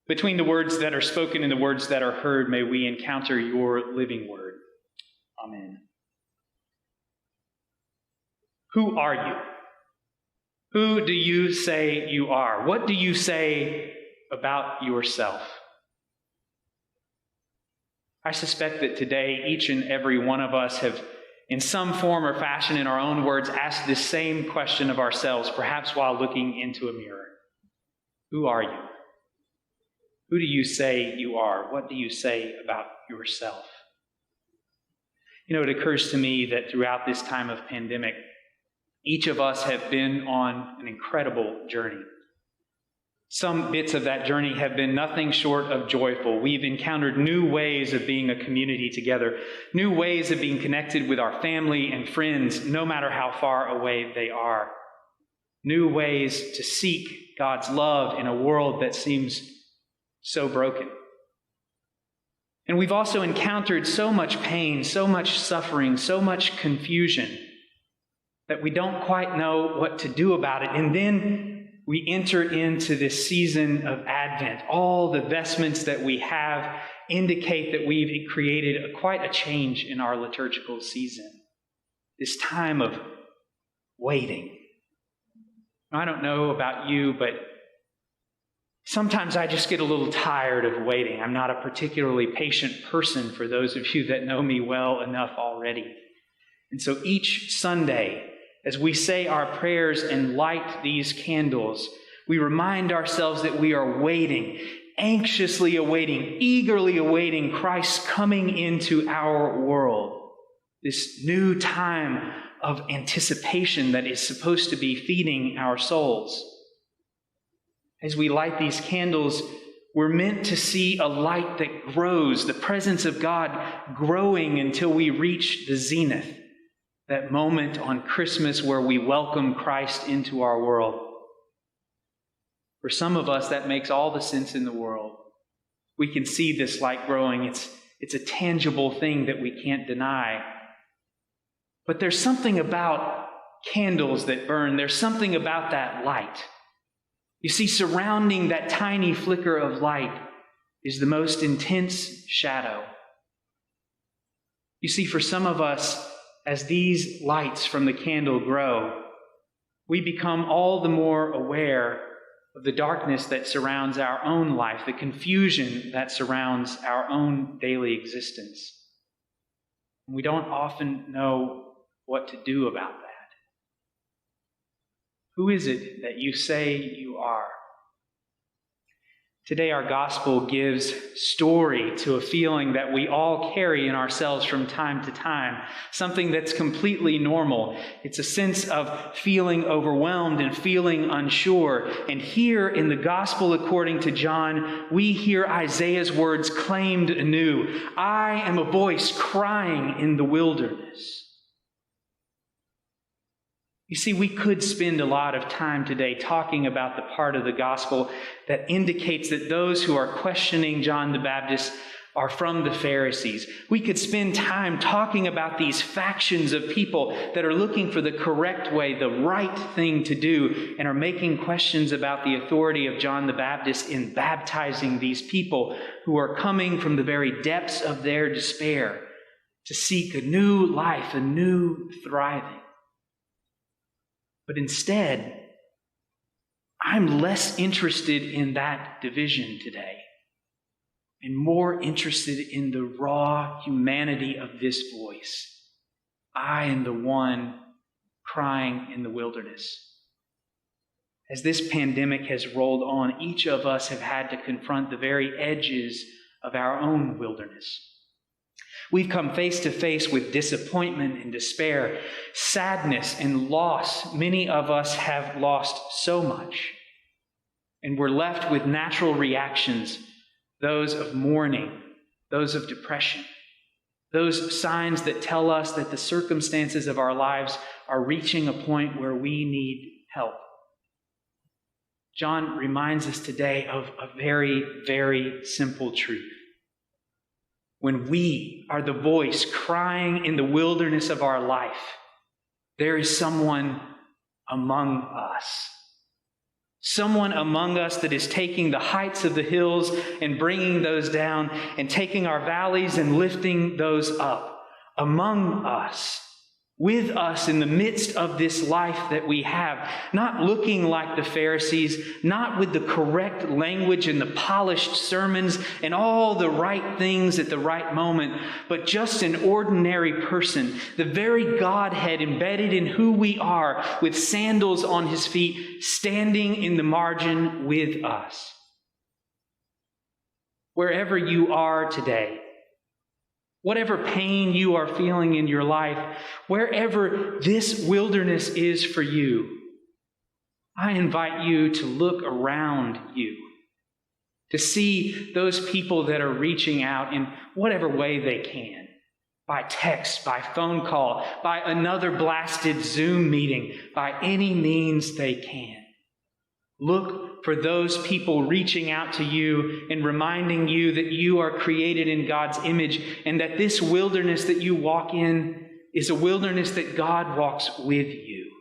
Between the words that are spoken and the words that are heard, may we encounter your living word. Amen. Who are you? Who do you say you are? What do you say about yourself? I suspect that today each and every one of us have, in some form or fashion, in our own words, asked this same question of ourselves, perhaps while looking into a mirror. Who are you? Who do you say you are? What do you say about yourself? You know, it occurs to me that throughout this time of pandemic, each of us have been on an incredible journey. Some bits of that journey have been nothing short of joyful. We've encountered new ways of being a community together, new ways of being connected with our family and friends, no matter how far away they are, new ways to seek God's love in a world that seems so broken. And we've also encountered so much pain, so much suffering, so much confusion that we don't quite know what to do about it. And then we enter into this season of Advent. All the vestments that we have indicate that we've created quite a change in our liturgical season. This time of waiting. I don't know about you, but sometimes I just get a little tired of waiting. I'm not a particularly patient person, for those of you that know me well enough already. And so each Sunday, as we say our prayers and light these candles, we remind ourselves that we are waiting, anxiously awaiting, eagerly awaiting Christ coming into our world. This new time of anticipation that is supposed to be feeding our souls. As we light these candles, we're meant to see a light that grows, the presence of God growing until we reach the zenith, that moment on Christmas where we welcome Christ into our world. For some of us, that makes all the sense in the world. We can see this light growing. It's a tangible thing that we can't deny. But there's something about candles that burn. There's something about that light. You see, surrounding that tiny flicker of light is the most intense shadow. You see, for some of us, as these lights from the candle grow, we become all the more aware of the darkness that surrounds our own life, the confusion that surrounds our own daily existence. And we don't often know what to do about that. Who is it that you say you are? Today our gospel gives story to a feeling that we all carry in ourselves from time to time, something that's completely normal. It's a sense of feeling overwhelmed and feeling unsure. And here in the gospel according to John, we hear Isaiah's words claimed anew. I am a voice crying in the wilderness. You see, we could spend a lot of time today talking about the part of the gospel that indicates that those who are questioning John the Baptist are from the Pharisees. We could spend time talking about these factions of people that are looking for the correct way, the right thing to do, and are making questions about the authority of John the Baptist in baptizing these people who are coming from the very depths of their despair to seek a new life, a new thriving. But instead, I'm less interested in that division today and more interested in the raw humanity of this voice. I am the one crying in the wilderness. As this pandemic has rolled on, each of us have had to confront the very edges of our own wilderness. We've come face to face with disappointment and despair, sadness and loss. Many of us have lost so much. And we're left with natural reactions, those of mourning, those of depression, those signs that tell us that the circumstances of our lives are reaching a point where we need help. John reminds us today of a very, very simple truth. When we are the voice crying in the wilderness of our life, there is someone among us. Someone among us that is taking the heights of the hills and bringing those down, and taking our valleys and lifting those up. Among us, with us in the midst of this life that we have, not looking like the Pharisees, not with the correct language and the polished sermons and all the right things at the right moment, but just an ordinary person, the very Godhead embedded in who we are, with sandals on his feet, standing in the margin with us. Wherever you are today, whatever pain you are feeling in your life, wherever this wilderness is for you, I invite you to look around you, to see those people that are reaching out in whatever way they can, by text, by phone call, by another blasted Zoom meeting, by any means they can. Look for those people reaching out to you and reminding you that you are created in God's image, and that this wilderness that you walk in is a wilderness that God walks with you.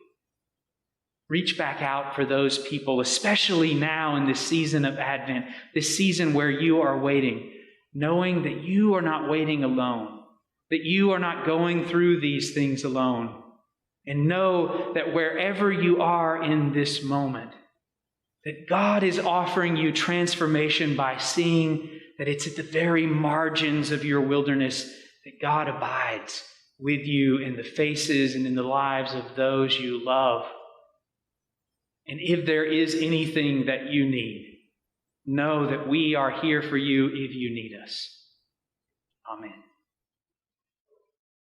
Reach back out for those people, especially now in this season of Advent, this season where you are waiting, knowing that you are not waiting alone, that you are not going through these things alone. And know that wherever you are in this moment, that God is offering you transformation by seeing that it's at the very margins of your wilderness that God abides with you in the faces and in the lives of those you love. And if there is anything that you need, know that we are here for you if you need us. Amen.